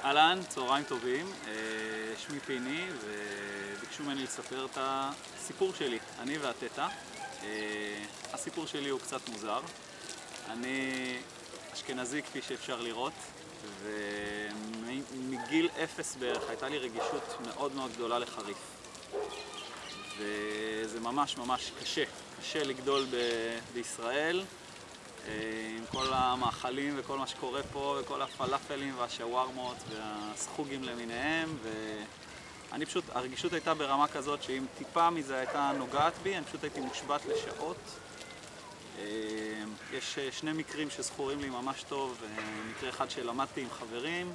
אהלן, צהריים טובים, שמי פיני וביקשו ממני לספר את הסיפור שלי, אני והטטה. הסיפור שלי הוא קצת מוזר. אני אשכנזי כפי שאפשר לראות, ומגיל אפס בערך הייתה לי רגישות מאוד מאוד גדולה לחריף. וזה ממש ממש קשה לגדול בישראל. עם כל המאכלים וכל מה שקורה פה וכל הפלאפלים והשווארמות והסחוגים למיניהם, ואני פשוט, הרגישות הייתה ברמה כזאת שאם טיפה מזה הייתה נוגעת בי אני פשוט הייתי מושבת לשעות. יש שני מקרים שזכורים לי ממש טוב. מקרה אחד שלמדתי עם חברים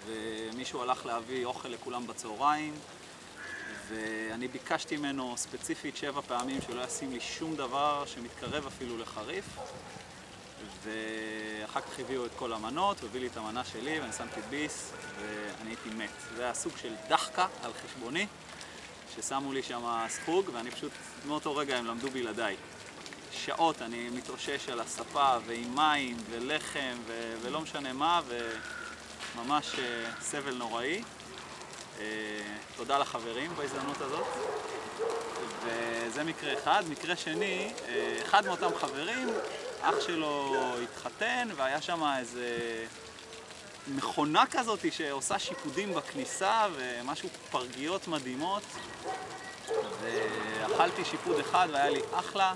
ומישהו הלך להביא אוכל לכולם בצהריים, ואני ביקשתי ממנו ספציפית 7 פעמים שלא ישים לי שום דבר שמתקרב אפילו לחריף, ואחר כך הביאו את כל המנות והביא לי את המנה שלי ואני שמתי ביס ואני הייתי מת. זה היה סוג של דחקה על חשבוני ששמו לי שם סחוג, ואני פשוט מאותו רגע הם למדו בלעדיי. שעות אני מתאושש על הספה ועם מים ולחם ולא משנה מה, וממש סבל נוראי. תודה לחברים בהזדמנות הזאת. וזה מקרה אחד. מקרה שני, אחד מאותם חברים, אח שלו התחתן והיה שם איזה מכונה כזאת שעושה שיפודים בכניסה ומשהו, פרגיות מדהימות, ואכלתי שיפוד אחד והיה לי אחלה,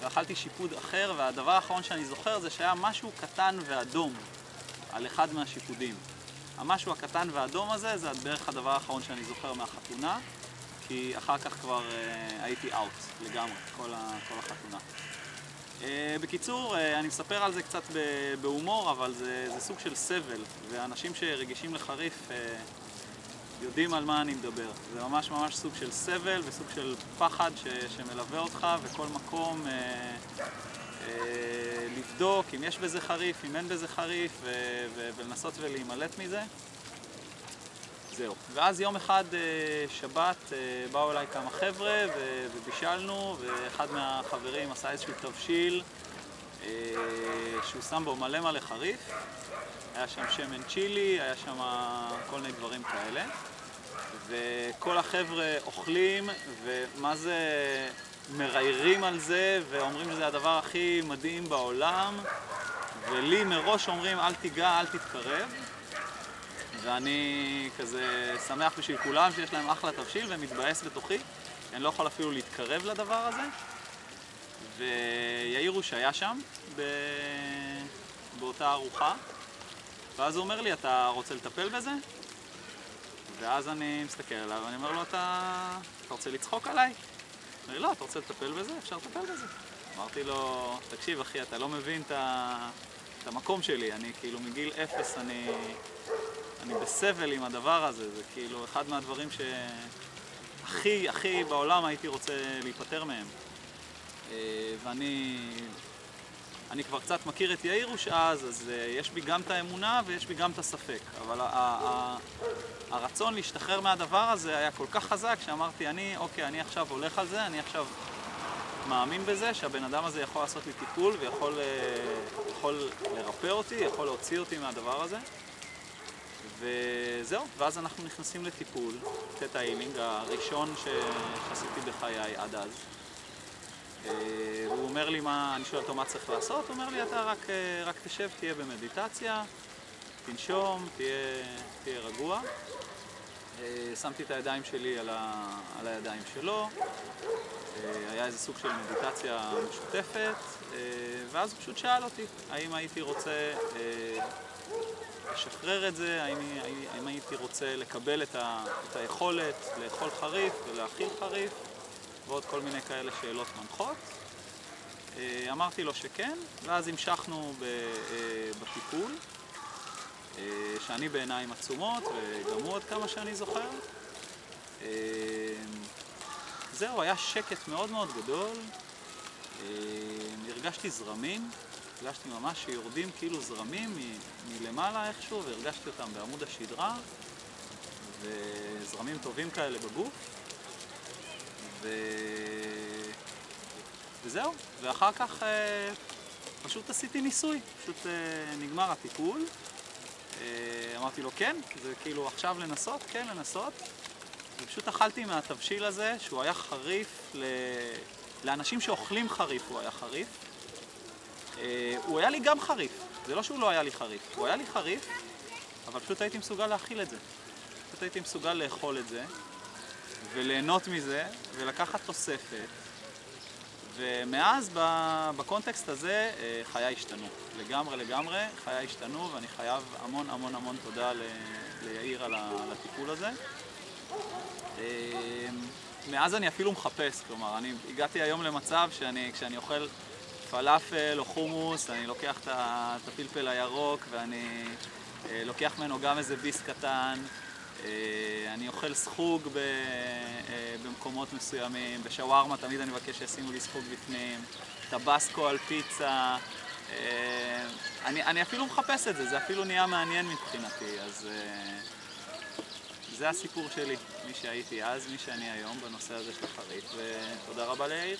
ואכלתי שיפוד אחר, והדבר האחרון שאני זוכר זה שהיה משהו קטן ואדום על אחד מהשיפודים. המשהו הקטן והאדום הזה זה בערך הדבר האחרון שאני זוכר מהחתונה, כי אחר כך כבר הייתי אאוט לגמרי, כל החתונה. בקיצור, אני מספר על זה קצת בהומור, אבל זה סוג של סבל, ואנשים שרגישים לחריף יודעים על מה אני מדבר. זה ממש ממש סוג של סבל וסוג של פחד שמלווה אותך, וכל מקום לבדוק אם יש בזה חריף, אם אין בזה חריף, ולנסות ולהימלט מזה. זהו. ואז יום אחד שבת באו אליי כמה חבר'ה ובישלנו, ואחד מהחברים עשה איזשהו תבשיל שהוא שם בו מלא מלא חריף. היה שם שמן צ'ילי, היה שם כל מיני דברים כאלה. וכל החבר'ה אוכלים, ומה זה מריירים על זה, ואומרים שזה הדבר הכי מדהים בעולם. ולי מראש אומרים אל תיגע, אל תתקרב. ואני כזה שמח בשביל כולם שיש להם אחלה תבשיל ומתבאס בתוכי. אני לא יכול אפילו להתקרב לדבר הזה. ויאירו שהיה שם באותה ארוחה, ואז הוא אומר לי, אתה רוצה לטפל בזה? ואז אני מסתכל עליו ואני אומר לו, אתה רוצה לצחוק עליי? הוא אומר לי, לא, אתה רוצה לטפל בזה? אפשר לטפל בזה. אמרתי לו, תקשיב אחי, אתה לא מבין את המקום שלי. אני כאילו מגיל אפס אני בסבל עם הדבר הזה. זה כאילו אחד מהדברים הכי בעולם הייתי רוצה להיפטר מהם. ואני כבר קצת מכיר את יאירוש אז יש בי גם את האמונה ויש בי גם את הספק. אבל הרצון להשתחרר מהדבר הזה היה כל כך חזק שאמרתי, אוקיי, אני עכשיו הולך על זה, אני עכשיו מאמין בזה שהבן אדם הזה יכול לעשות לי טיפול ויכול לרפא אותי, יכול להוציא אותי מהדבר הזה. וזהו, ואז אנחנו נכנסים לטיפול, תטא הילינג, הראשון שעשיתי בחיי עד אז. והוא אומר לי אני שואל אותו מה צריך לעשות, הוא אומר לי, אתה רק תשב, תהיה במדיטציה, תנשום, תהיה רגוע. שמתי את הידיים שלי על הידיים שלו, היה איזה סוג של מדיטציה משותפת, ואז הוא פשוט שאל אותי האם הייתי רוצה לשחרר את זה, האם הייתי רוצה לקבל את היכולת לאכול חריף ולהאכיל חריף, ועוד כל מיני כאלה שאלות מנחות. אמרתי לו שכן, ואז המשכנו בטיפול, שאני בעיניים עצומות, וגם הוא עוד כמה שאני זוכר. זהו, היה שקט מאוד מאוד גדול. הרגשתי זרמים, הרגשתי ממש שיורדים כאילו זרמים מלמעלה איכשהו, והרגשתי אותם בעמוד השדרה, וזרמים טובים כאלה בגוף. וזהו, ואחר כך פשוט עשיתי ניסוי, פשוט נגמר הטיפול, אמרתי אמרתי לו, כן, זה כאילו עכשיו לנסות, כן, לנסות. ופשוט אכלתי מהתבשיל הזה, שהוא היה חריף, לאנשים שאוכלים חריף הוא היה חריף. הוא היה לי גם חריף, זה לא שהוא לא היה לי חריף, הוא היה לי חריף, אבל פשוט הייתי מסוגל להכיל את זה. פשוט הייתי מסוגל לאכול את זה, וליהנות מזה, ולקחת תוספת. ומאז בקונטקסט הזה חיי השתנו. לגמרי חיי השתנו, ואני חייב המון תודה ליאיר על הטיפול הזה. מאז אני אפילו מחפש, כלומר, אני הגעתי היום למצב כשאני אוכל פלאפל או חומוס, אני לוקח את הפלפל הירוק ואני לוקח ממנו גם איזה ביס קטן, אני אוכל סחוג במקומות מסוימים, בשווארמה תמיד אני מבקש שישימו לי סחוג בפנים, טבסקו על פיצה, אני אפילו מחפש את זה, זה אפילו נהיה מעניין מבחינתי, אז זה הסיפור שלי, מי שהייתי אז, מי שאני היום בנושא הזה של חריף, ותודה רבה ליאיר.